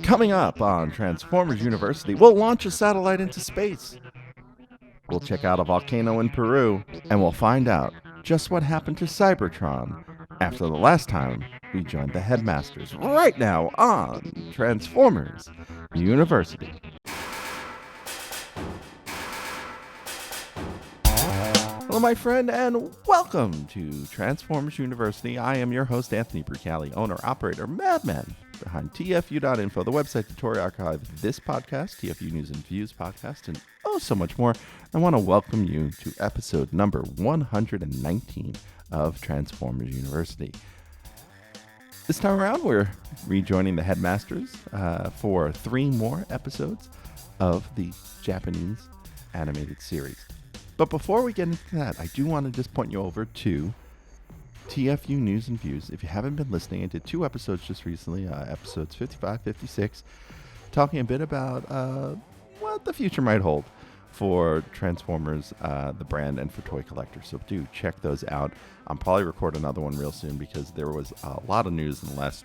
Coming up on Transformers University, we'll launch a satellite into space. We'll check out a volcano in Peru, and we'll find out just what happened to Cybertron after the last time we joined the Headmasters, right now on Transformers University. Hello, my friend, and welcome to Transformers University. I am your host, Anthony Brucali, owner, operator, madman behind TFU.INFO, the website tutorial archive, this podcast, TFU News and Views podcast, and so much more. I want to welcome you to episode number 119 of Transformers University. This time around, we're rejoining the Headmasters for 3 more episodes of the Japanese animated series. But before we get into that, I do want to just point you over to TFU News and Views. If you haven't been listening, I did 2 episodes just recently, episodes 55, 56, talking a bit about what the future might hold for Transformers, the brand, and for toy collectors. So do check those out. I'll probably record another one real soon because there was a lot of news in the last,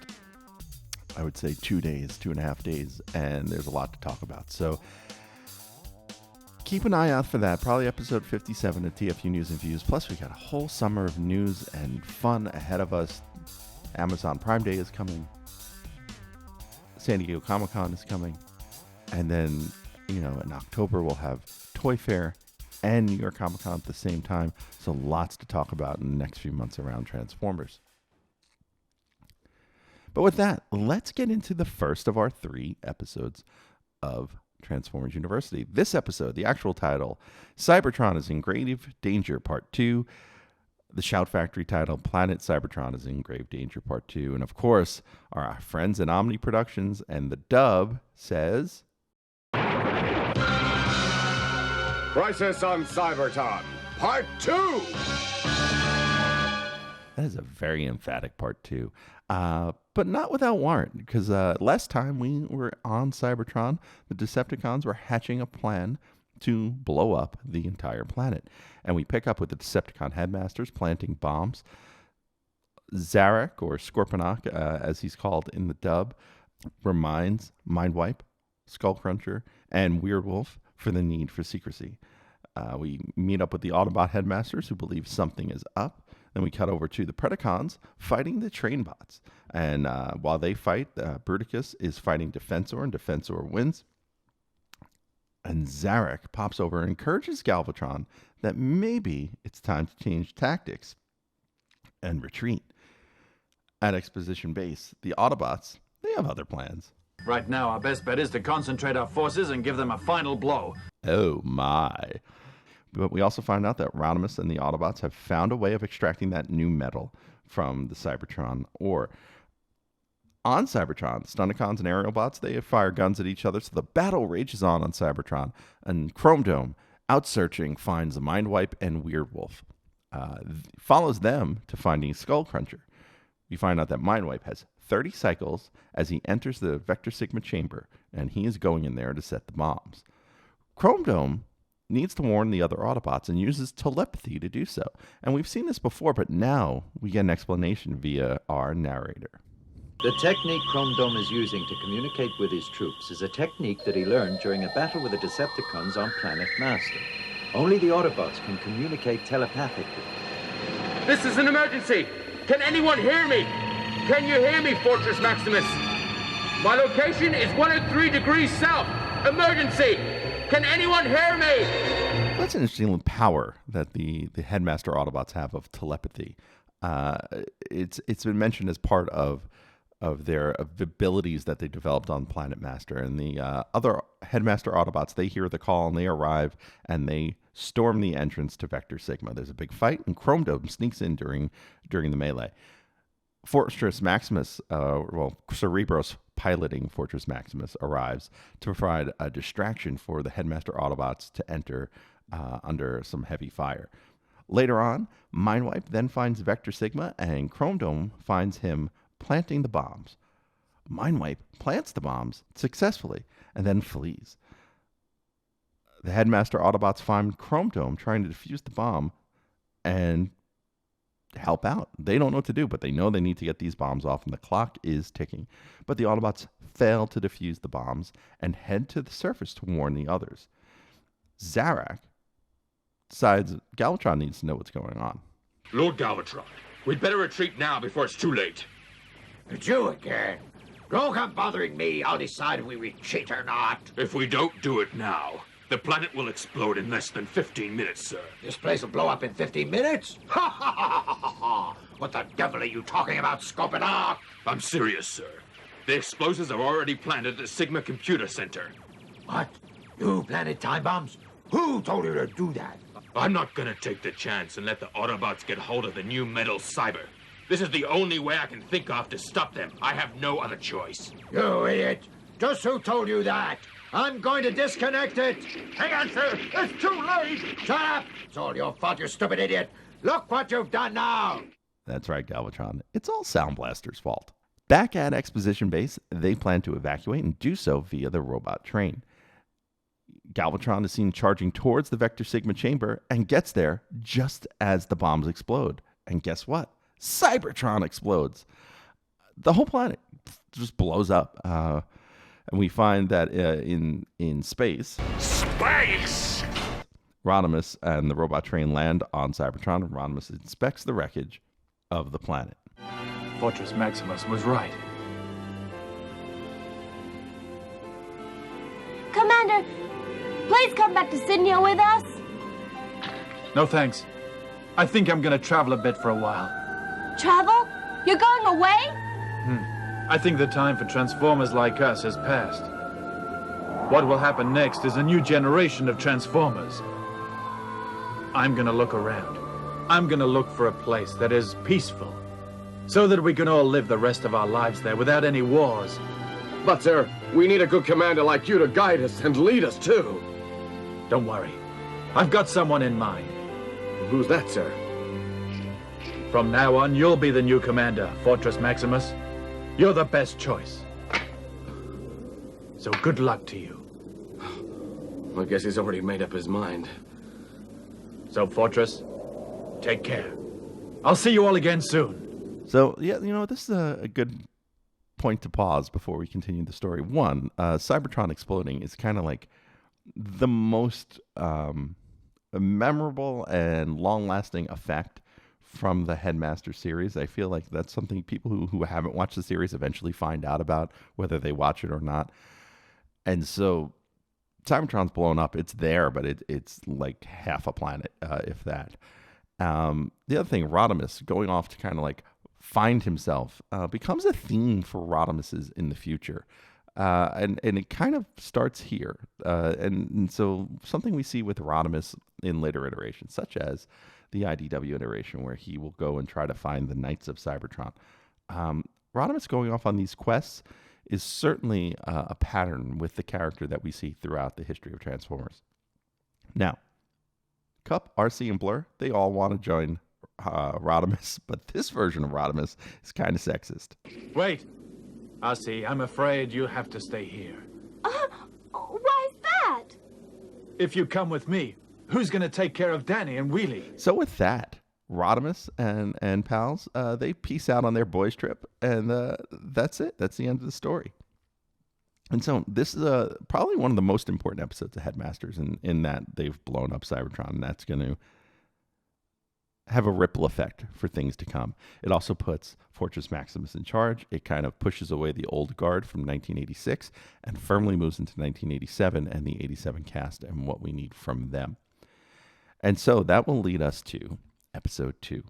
I would say, 2.5 days, and there's a lot to talk about. So keep an eye out for that. Probably episode 57 of TFU News and Views. Plus, we got a whole summer of news and fun ahead of us. Amazon Prime Day is coming. San Diego Comic-Con is coming. And then, in October, we'll have Toy Fair and New York Comic-Con at the same time. So lots to talk about in the next few months around Transformers. But with that, let's get into the first of our 3 episodes of Transformers University. This episode, the actual title, Cybertron is in Grave Danger Part 2. The Shout Factory title, Planet Cybertron is in Grave Danger Part 2. And of course, our friends at Omni Productions, and the dub says, Crisis on Cybertron, Part 2! That is a very emphatic Part 2. But not without warrant, because last time we were on Cybertron, the Decepticons were hatching a plan to blow up the entire planet. And we pick up with the Decepticon Headmasters planting bombs. Zarek, or Scorponok, as he's called in the dub, reminds Mindwipe, Skullcruncher, and Weirdwolf for the need for secrecy. We meet up with the Autobot Headmasters, who believe something is up. Then we cut over to the Predacons fighting the Trainbots. And while they fight, Bruticus is fighting Defensor, and Defensor wins. And Zarek pops over and encourages Galvatron that maybe it's time to change tactics and retreat. At Exposition Base, the Autobots, they have other plans. Right now, our best bet is to concentrate our forces and give them a final blow. Oh my. But we also find out that Rodimus and the Autobots have found a way of extracting that new metal from the Cybertron ore. On Cybertron, Stunticons and Aerobots, they fire guns at each other, so the battle rages on Cybertron. And Chrome Dome, out searching, finds Mindwipe and Weirdwolf. Follows them to finding Skullcruncher. We find out that Mindwipe has 30 cycles as he enters the Vector Sigma chamber, and he is going in there to set the bombs. Chrome Dome needs to warn the other Autobots and uses telepathy to do so. And we've seen this before, but now we get an explanation via our narrator. The technique Chrome Dome is using to communicate with his troops is a technique that he learned during a battle with the Decepticons on Planet Master. Only the Autobots can communicate telepathically. This is an emergency! Can anyone hear me? Can you hear me, Fortress Maximus? My location is 103 degrees south. Emergency! Can anyone hear me? That's an interesting power that the Headmaster Autobots have of telepathy. It's been mentioned as part of their abilities that they developed on Planet Master. And the other Headmaster Autobots, they hear the call and they arrive and they storm the entrance to Vector Sigma. There's a big fight and Chrome Dome sneaks in during the melee. Fortress Maximus, Cerebros piloting Fortress Maximus arrives to provide a distraction for the Headmaster Autobots to enter under some heavy fire. Later on, Mindwipe then finds Vector Sigma, and Chrome Dome finds him planting the bombs. Mindwipe plants the bombs successfully and then flees. The Headmaster Autobots find Chrome Dome trying to defuse the bomb and help out. They don't know what to do, but they know they need to get these bombs off, and the clock is ticking. But the Autobots fail to defuse the bombs and head to the surface to warn the others. Zarak decides Galvatron needs to know what's going on. Lord Galvatron, we'd better retreat now before it's too late. It's you again. Don't come bothering me. I'll decide if we retreat or not. If we don't do it now, the planet will explode in less than 15 minutes, sir. This place will blow up in 15 minutes? Ha ha ha ha ha ha! What the devil are you talking about, Scorponok? I'm serious, sir. The explosives are already planted at the Sigma Computer Center. What? You planted time bombs? Who told you to do that? I'm not gonna take the chance and let the Autobots get hold of the new metal cyber. This is the only way I can think of to stop them. I have no other choice. You idiot! Just who told you that? I'm going to disconnect it! Hang on, sir! It's too late! Shut up! It's all your fault, you stupid idiot! Look what you've done now! That's right, Galvatron. It's all Sound Blaster's fault. Back at Exposition Base, they plan to evacuate and do so via the robot train. Galvatron is seen charging towards the Vector Sigma chamber and gets there just as the bombs explode. And guess what? Cybertron explodes. The whole planet just blows up. And we find that in space, Rodimus and the robot train land on Cybertron, and Rodimus inspects the wreckage of the planet. Fortress Maximus was right. Commander, please come back to Sydney with us. No thanks. I think I'm gonna travel a bit for a while. Travel? You're going away? I think the time for Transformers like us has passed. What will happen next is a new generation of Transformers. I'm gonna look around. I'm gonna look for a place that is peaceful, so that we can all live the rest of our lives there without any wars. But, sir, we need a good commander like you to guide us and lead us, too. Don't worry. I've got someone in mind. Who's that, sir? From now on, you'll be the new commander, Fortress Maximus. You're the best choice. So good luck to you. I guess he's already made up his mind. So, Fortress, take care. I'll see you all again soon. So, yeah, this is a good point to pause before we continue the story. One, Cybertron exploding is kind of like the most memorable and long-lasting effect from the Headmasters series. I feel like that's something people who haven't watched the series eventually find out about, whether they watch it or not. And so Cybertron's blown up. It's there, but it's like half a planet, if that. The other thing, Rodimus going off to kind of like find himself becomes a theme for Rodimuses in the future. And it kind of starts here. And so something we see with Rodimus in later iterations, such as the IDW iteration, where he will go and try to find the Knights of Cybertron. Rodimus going off on these quests is certainly a pattern with the character that we see throughout the history of Transformers. Now, Cup, RC, and Blur, they all want to join Rodimus, but this version of Rodimus is kind of sexist. Wait. RC, I'm afraid you'll have to stay here. Why is that? If you come with me, who's going to take care of Danny and Wheelie? So with that, Rodimus and pals, they peace out on their boys' trip, and that's it. That's the end of the story. And so this is probably one of the most important episodes of Headmasters in that they've blown up Cybertron, and that's going to have a ripple effect for things to come. It also puts Fortress Maximus in charge. It kind of pushes away the old guard from 1986 and firmly moves into 1987 and the 87 cast and what we need from them. And so that will lead us to episode 2.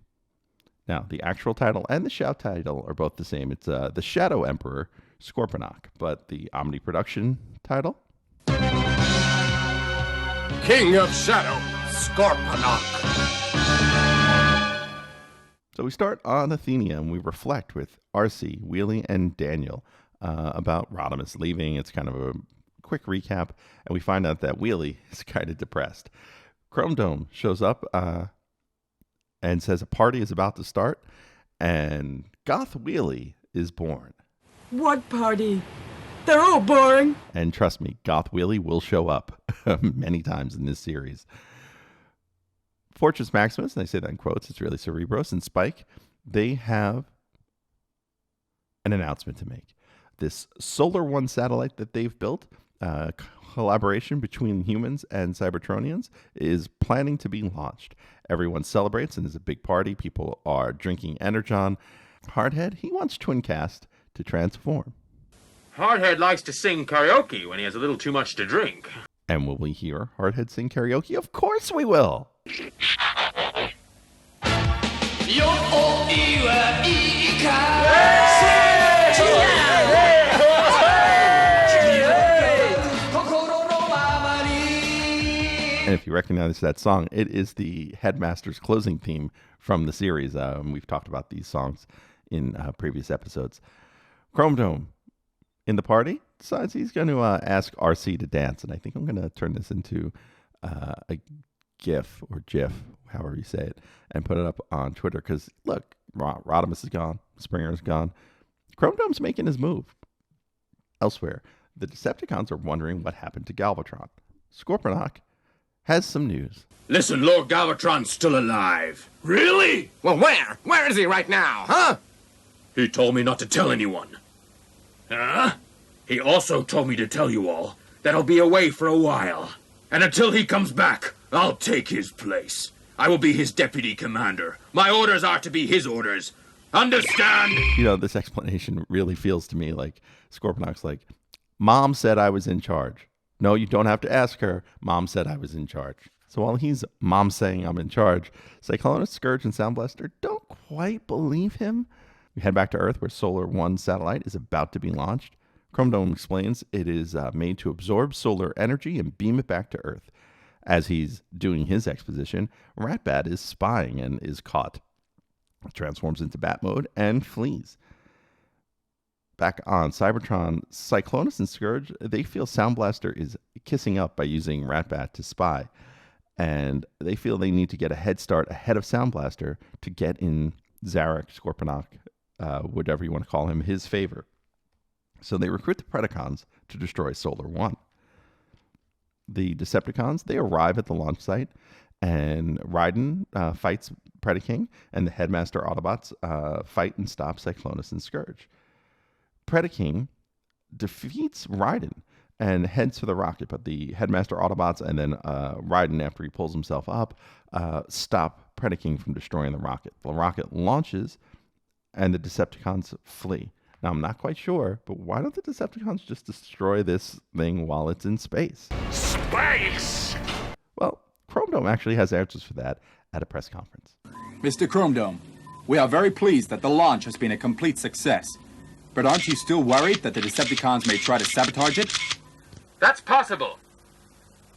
Now, the actual title and the shout title are both the same. It's The Shadow Emperor, Scorponok, but the Omni production title? King of Shadow, Scorponok. So we start on Athenia, and we reflect with RC, Wheelie, and Daniel about Rodimus leaving. It's kind of a quick recap, and we find out that Wheelie is kind of depressed. Chrome Dome shows up and says a party is about to start, and Goth Wheelie is born. What party? They're all boring. And trust me, Goth Wheelie will show up many times in this series. Fortress Maximus, and I say that in quotes, it's really Cerebros and Spike, they have an announcement to make. This Solar One satellite that they've built, collaboration between humans and Cybertronians, is planning to be launched. Everyone celebrates and there's a big party. People are drinking Energon. Hardhead, he wants Twincast to transform. Hardhead likes to sing karaoke when he has a little too much to drink. And will we hear Hardhead sing karaoke? Of course we will! And if you recognize that song, it is the Headmasters closing theme from the series. We've talked about these songs in previous episodes. Chrome Dome in the party decides he's going to ask RC to dance. And I think I'm going to turn this into a GIF or GIF, however you say it, and put it up on Twitter. Because look, Rodimus is gone. Springer's gone. Chrome Dome's making his move. Elsewhere, the Decepticons are wondering what happened to Galvatron. Scorponok has some news. Listen, Lord Galvatron's still alive. Really? Well, where? Where is he right now, huh? He told me not to tell anyone. Huh? He also told me to tell you all that I'll be away for a while. And until he comes back, I'll take his place. I will be his deputy commander. My orders are to be his orders. Understand? You know, this explanation really feels to me like Scorponok's like, Mom said I was in charge. No, you don't have to ask her. Mom said I was in charge. So while he's Mom saying I'm in charge, Cyclonus, Scourge, and Sound Blaster don't quite believe him. We head back to Earth where Solar One satellite is about to be launched. Chrome Dome explains it is made to absorb solar energy and beam it back to Earth. As he's doing his exposition, Ratbat is spying and is caught. Transforms into Bat mode and flees. Back on Cybertron, Cyclonus and Scourge, they feel Sound Blaster is kissing up by using Ratbat to spy. And they feel they need to get a head start ahead of Sound Blaster to get in Zarek, Scorponok, whatever you want to call him, his favor. So they recruit the Predacons to destroy Solar One. The Decepticons, they arrive at the launch site, and Raiden fights Predaking, and the Headmaster Autobots fight and stop Cyclonus and Scourge. Predaking defeats Raiden and heads to the rocket, but the Headmaster Autobots and then Raiden, after he pulls himself up, stop Predaking from destroying the rocket. The rocket launches, and the Decepticons flee. Now, I'm not quite sure, but why don't the Decepticons just destroy this thing while it's in space? Space! Well, Chrome Dome actually has answers for that at a press conference. Mr. Chrome Dome, we are very pleased that the launch has been a complete success. But aren't you still worried that the Decepticons may try to sabotage it? That's possible.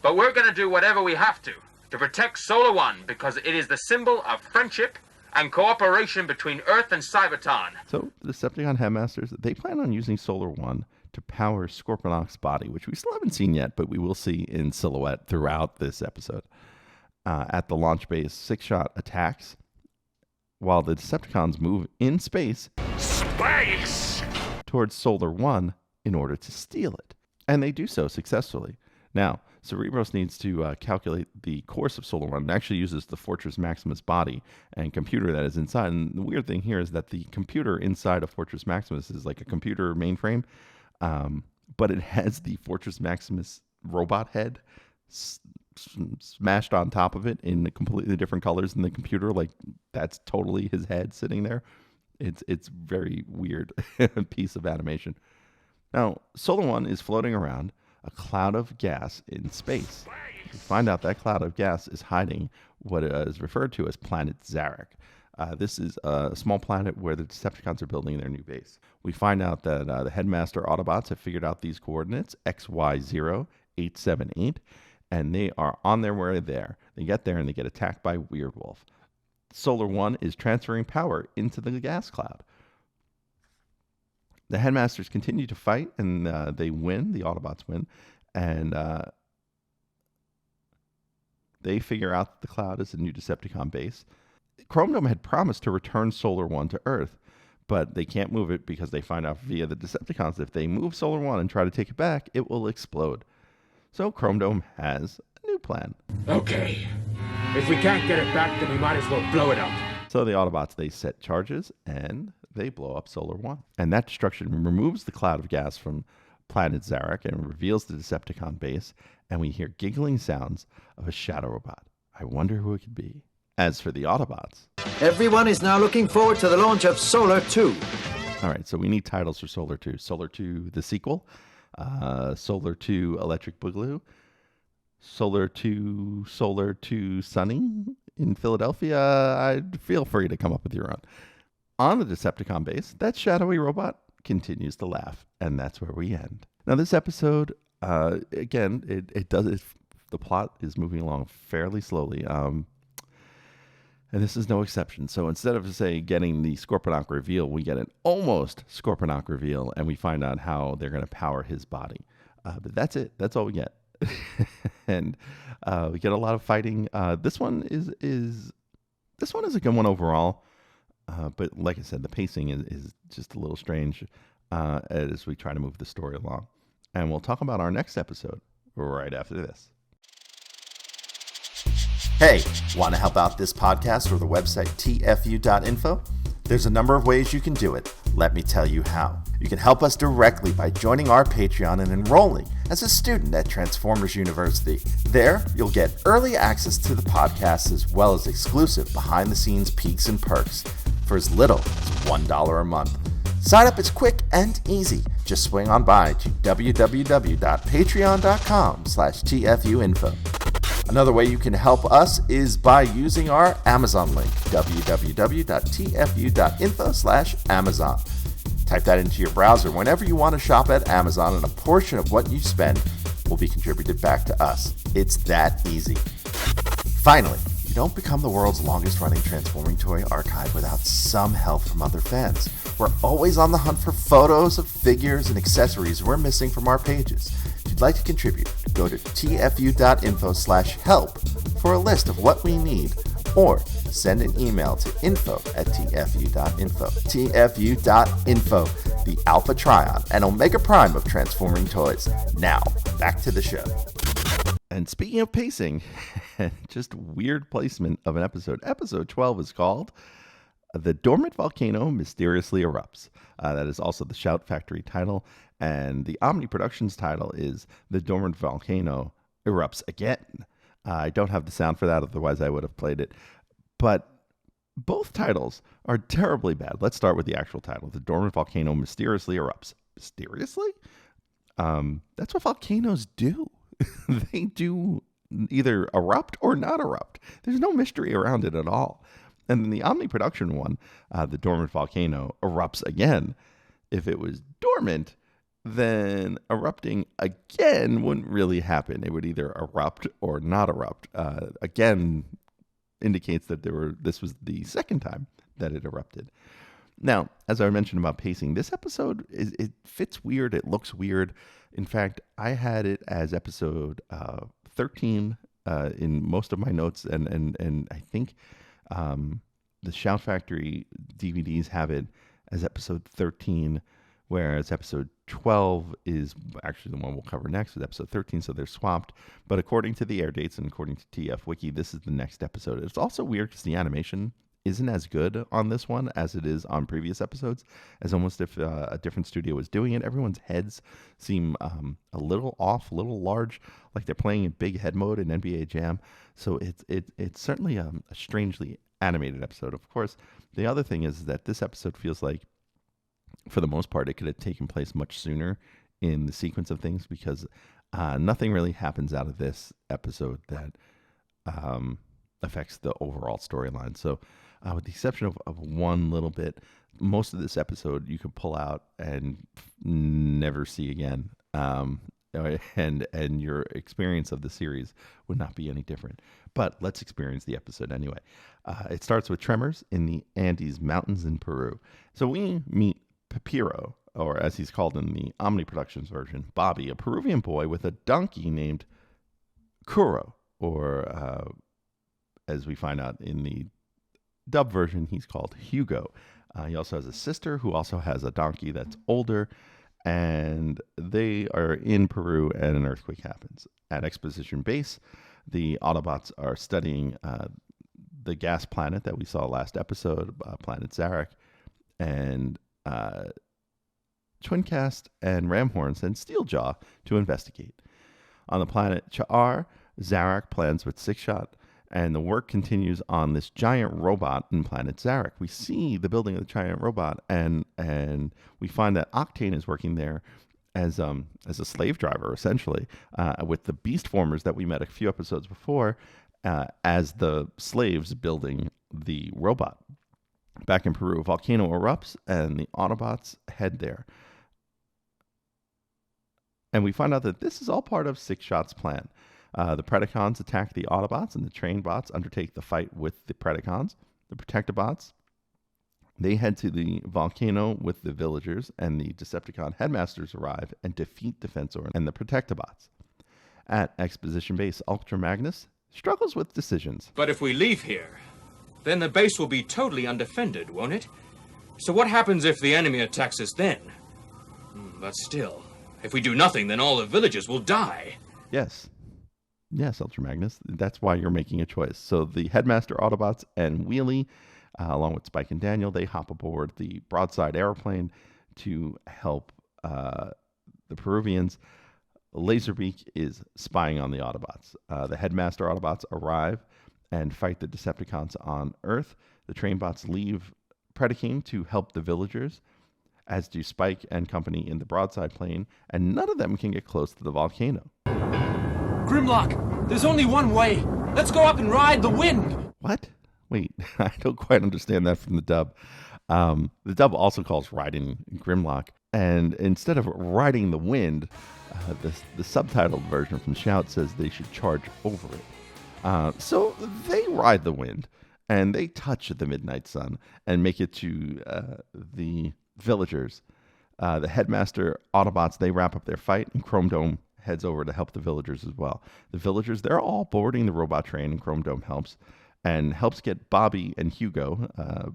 But we're going to do whatever we have to protect Solar One, because it is the symbol of friendship and cooperation between Earth and Cybertron. So the Decepticon Headmasters, they plan on using Solar One to power Scorponok's body, which we still haven't seen yet, but we will see in silhouette throughout this episode. At the launch base, Six-Shot attacks while the Decepticons move in space towards Solar One in order to steal it. And they do so successfully. Now, Cerebros needs to calculate the course of Solar One and actually uses the Fortress Maximus body and computer that is inside. And the weird thing here is that the computer inside of Fortress Maximus is like a computer mainframe, but it has the Fortress Maximus robot head smashed on top of it in completely different colors in the computer. Like, that's totally his head sitting there. It's very weird piece of animation. Now, Solar One is floating around a cloud of gas in space. We find out that cloud of gas is hiding what is referred to as Planet Zarek. This is a small planet where the Decepticons are building their new base. We find out that the Headmaster Autobots have figured out these coordinates, XY0878, and they are on their way there. They get there and they get attacked by Weirdwolf. Solar One is transferring power into the gas cloud. The Headmasters continue to fight, and they win. The Autobots win, and they figure out that the cloud is a new Decepticon base. Chrome Dome had promised to return Solar One to Earth, but they can't move it because they find out via the Decepticons if they move Solar One and try to take it back, it will explode. So Chrome Dome has a new plan. Okay. If we can't get it back, then we might as well blow it up. So the Autobots, they set charges and they blow up Solar 1. And that destruction removes the cloud of gas from planet Zarak and reveals the Decepticon base. And we hear giggling sounds of a shadow robot. I wonder who it could be. As for the Autobots, Everyone is now looking forward to the launch of Solar 2. all right, so we need titles for Solar 2. Solar 2, the sequel. Solar 2, Electric Boogaloo. Solar 2 Sunny in Philadelphia. I'd feel free to come up with your own. On the Decepticon base, that shadowy robot continues to laugh, and that's where we end. Now, this episode, again, the plot is moving along fairly slowly, and this is no exception. So instead of, say, getting the Scorponok reveal, we get an almost Scorponok reveal, and we find out how they're going to power his body. But that's it. That's all we get. And we get a lot of fighting. This one is a good one overall. But like I said, the pacing is just a little strange as we try to move the story along. And we'll talk about our next episode right after this. Hey, want to help out this podcast or the website TFU.INFO? There's a number of ways you can do it. Let me tell you how. You can help us directly by joining our Patreon and enrolling as a student at Transformers University. There, you'll get early access to the podcast as well as exclusive behind-the-scenes peeks and perks for as little as $1 a month. Sign up is quick and easy. Just swing on by to www.patreon.com/TFUINFO. Another way you can help us is by using our Amazon link, www.tfu.info/Amazon. Type that into your browser whenever you want to shop at Amazon, and a portion of what you spend will be contributed back to us. It's that easy. Finally, you don't become the world's longest running transforming toy archive without some help from other fans. We're always on the hunt for photos of figures and accessories we're missing from our pages. If you'd like to contribute, go to tfu.info/help for a list of what we need, or send an email to info@tfu.info. tfu.info, the Alpha Trion and Omega Prime of transforming toys. Now, back to the show. And speaking of pacing, just weird placement of an episode. Episode 12 is called The Dormant Volcano Mysteriously Erupts. That is also the Shout Factory title. And the Omni Productions title is The Dormant Volcano Erupts Again. I don't have the sound for that, otherwise I would have played it. But both titles are terribly bad. Let's start with the actual title. The Dormant Volcano Mysteriously Erupts. Mysteriously? That's what volcanoes do. They do either erupt or not erupt. There's no mystery around it at all. And then the Omni Production one, the Dormant Volcano Erupts Again. If it was dormant, then erupting again wouldn't really happen. It would either erupt or not erupt. Again indicates that this was the second time that it erupted. Now, as I mentioned about pacing, this episode it fits weird. It looks weird. In fact, I had it as episode 13 in most of my notes, and I think the Shout Factory DVDs have it as episode 13, whereas episode 12 is actually the one we'll cover next with episode 13, so they're swapped. But according to the air dates and according to TF Wiki, this is the next episode. It's also weird because the animation isn't as good on this one as it is on previous episodes, as almost if a different studio was doing it. Everyone's heads seem a little off, a little large, like they're playing in big head mode in NBA Jam. So it's certainly a strangely animated episode. Of course, the other thing is that this episode feels like, for the most part, it could have taken place much sooner in the sequence of things, because nothing really happens out of this episode that affects the overall storyline. So with the exception of one little bit, most of this episode you could pull out and never see again. And your experience of the series would not be any different. But let's experience the episode anyway. It starts with tremors in the Andes Mountains in Peru. So we meet Papiro, or as he's called in the Omni Productions version, Bobby, a Peruvian boy with a donkey named Kuro, or as we find out in the dub version, he's called Hugo. He also has a sister who also has a donkey that's older, and they are in Peru, and an earthquake happens. At Exposition Base, the Autobots are studying the gas planet that we saw last episode, Planet Zarak, and Twincast and Ramhorn send Steeljaw to investigate. On the planet Cha'ar, Zarak plans with Sixshot, and the work continues on this giant robot in Planet Zarak. We see the building of the giant robot, and we find that Octane is working there as a slave driver, essentially, with the beast formers that we met a few episodes before, as the slaves building the robot. Back in Peru, a volcano erupts, and the Autobots head there. And we find out that this is all part of Sixshot's plan. The Predacons attack the Autobots, and the train bots undertake the fight with the Predacons. The Protectobots, they head to the volcano with the villagers, and the Decepticon Headmasters arrive and defeat Defensor and the Protectobots. At Exposition Base, Ultra Magnus struggles with decisions. But if we leave here, then the base will be totally undefended, won't it? So what happens if the enemy attacks us then? But still, if we do nothing, then all the villages will die. Yes, Ultra Magnus. That's why you're making a choice. So the Headmaster Autobots and Wheelie, along with Spike and Daniel, they hop aboard the broadside airplane to help the Peruvians. Laserbeak is spying on the Autobots. The Headmaster Autobots arrive and fight the Decepticons on Earth. The Trainbots leave Predaking to help the villagers, as do Spike and company in the broadside plane, and none of them can get close to the volcano. Grimlock, there's only one way. Let's go up and ride the wind. What? Wait, I don't quite understand that from the dub. The dub also calls riding Grimlock, and instead of riding the wind, the subtitled version from Shout says they should charge over it. So they ride the wind, and they touch the midnight sun and make it to the villagers. The Headmaster Autobots, they wrap up their fight, and Chrome Dome heads over to help the villagers as well. The villagers, they're all boarding the robot train, and Chrome Dome helps get Bobby and Hugo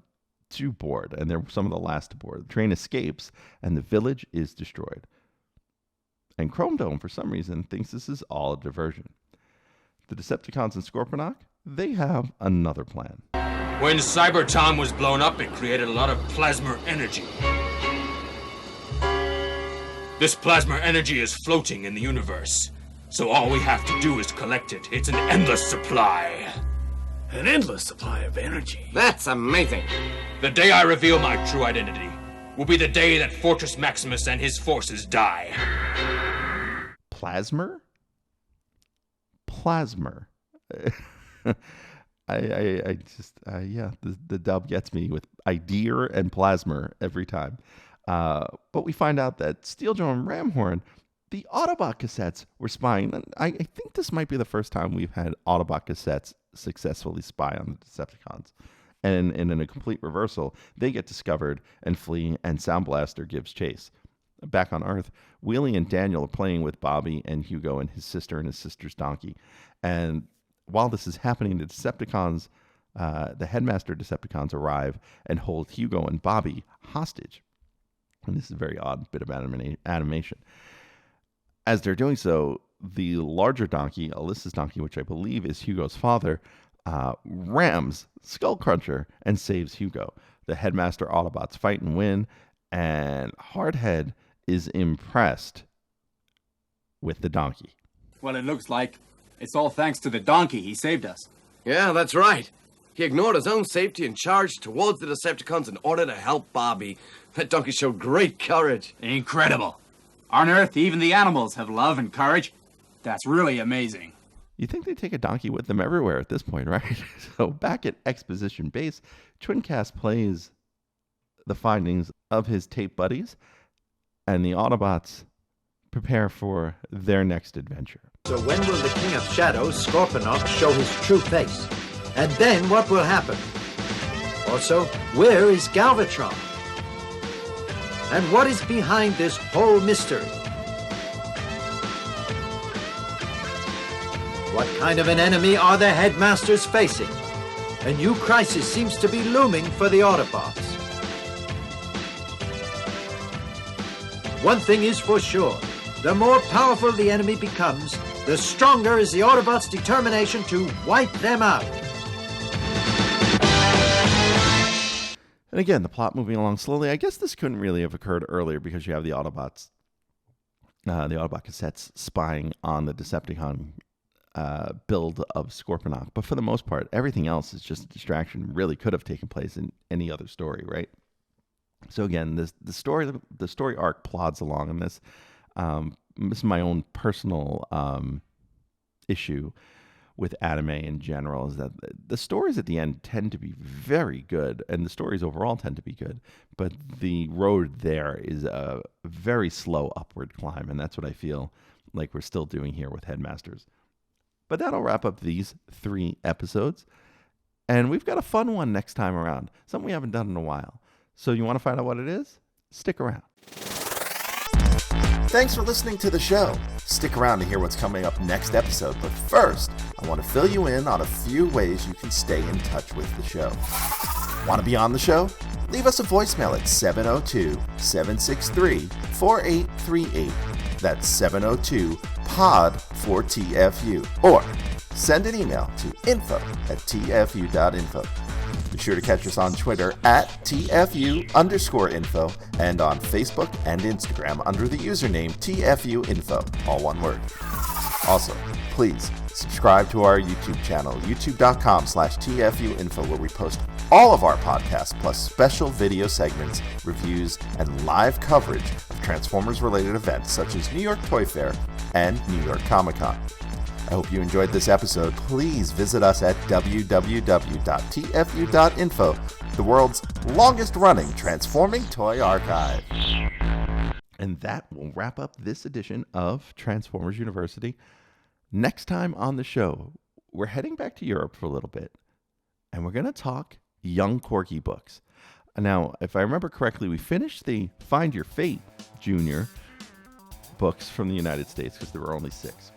to board, and they're some of the last to board. The train escapes, and the village is destroyed. And Chrome Dome, for some reason, thinks this is all a diversion. The Decepticons and Scorponok, they have another plan. When Cybertron was blown up, it created a lot of plasma energy. This plasma energy is floating in the universe, so all we have to do is collect it. It's an endless supply. An endless supply of energy. That's amazing. The day I reveal my true identity will be the day that Fortress Maximus and his forces die. Plasmer? The dub gets me with idea and plasmer every time. But we find out that Steeljaw and Ramhorn, the Autobot cassettes, were spying. And I think this might be the first time we've had Autobot cassettes successfully spy on the Decepticons. And in a complete reversal, they get discovered and flee, and Sound Blaster gives chase. Back on Earth, Wheelie and Daniel are playing with Bobby and Hugo and his sister's donkey. And while this is happening, the Decepticons, the Headmaster Decepticons arrive and hold Hugo and Bobby hostage. And this is a very odd bit of animation. As they're doing so, the larger donkey, Alyssa's donkey, which I believe is Hugo's father, rams Skullcruncher and saves Hugo. The Headmaster Autobots fight and win, and Hardhead is impressed with the donkey. Well, it looks like it's all thanks to the donkey he saved us. Yeah, that's right. He ignored his own safety and charged towards the Decepticons in order to help Bobby. That donkey showed great courage. Incredible. On Earth, even the animals have love and courage. That's really amazing. You think they take a donkey with them everywhere at this point, right? So back at Exposition Base, Twincast plays the findings of his tape buddies, and the Autobots prepare for their next adventure. So when will the King of Shadows, Scorponok, show his true face? And then what will happen? Also, where is Galvatron? And what is behind this whole mystery? What kind of an enemy are the Headmasters facing? A new crisis seems to be looming for the Autobots. one thing is for sure. The more powerful the enemy becomes, the stronger is the Autobots' determination to wipe them out. And again, the plot moving along slowly. I guess this couldn't really have occurred earlier because you have the Autobots, the Autobot cassettes spying on the Decepticon build of Scorponok. But for the most part, everything else is just a distraction. Really could have taken place in any other story, right? So again, the story arc plods along in this. This is my own personal issue with anime in general, is that the stories at the end tend to be very good, and the stories overall tend to be good, but the road there is a very slow upward climb, and that's what I feel like we're still doing here with Headmasters. But that'll wrap up these 3 episodes, and we've got a fun one next time around, something we haven't done in a while. So you want to find out what it is? Stick around. Thanks for listening to the show. Stick around to hear what's coming up next episode, but first, I want to fill you in on a few ways you can stay in touch with the show. Want to be on the show? Leave us a voicemail at 702-763-4838. That's 702-POD-4TFU. Or send an email to info@tfu.info. Be sure to catch us on Twitter at TFU_info and on Facebook and Instagram under the username TFU.INFO, all one word. Also, please subscribe to our YouTube channel, youtube.com/TFU.INFO, where we post all of our podcasts, plus special video segments, reviews, and live coverage of Transformers-related events such as New York Toy Fair and New York Comic-Con. I hope you enjoyed this episode. Please visit us at www.tfu.info, the world's longest-running transforming toy archive. And that will wrap up this edition of Transformers University. Next time on the show, we're heading back to Europe for a little bit, and we're going to talk Young Corky books. Now, if I remember correctly, we finished the Find Your Fate Junior books from the United States because there were only 6.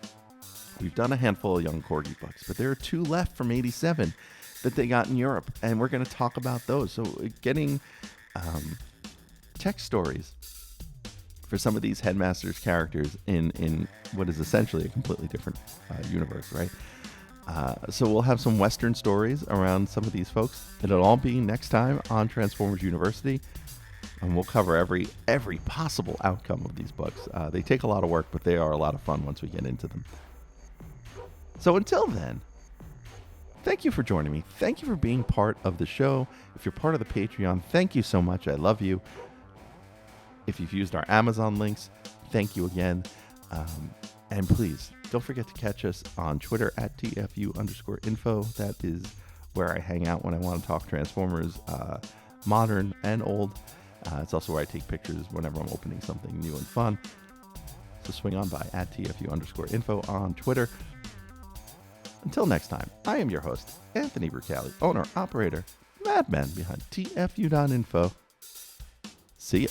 We've done a handful of Young Corky books, but there are 2 left from '87 that they got in Europe, and we're going to talk about those. So getting text stories for some of these Headmasters characters in what is essentially a completely different universe, right? So we'll have some Western stories around some of these folks. It'll all be next time on Transformers University, and we'll cover every possible outcome of these books. They take a lot of work, but they are a lot of fun once we get into them. So until then, thank you for joining me. Thank you for being part of the show. If you're part of the Patreon, thank you so much. I love you. If you've used our Amazon links, thank you again. And please, don't forget to catch us on Twitter at TFU_info. That is where I hang out when I want to talk Transformers, modern and old. It's also where I take pictures whenever I'm opening something new and fun. So swing on by at TFU_info on Twitter. Until next time, I am your host, Anthony Brucali, owner, operator, madman behind TFU.info. See ya.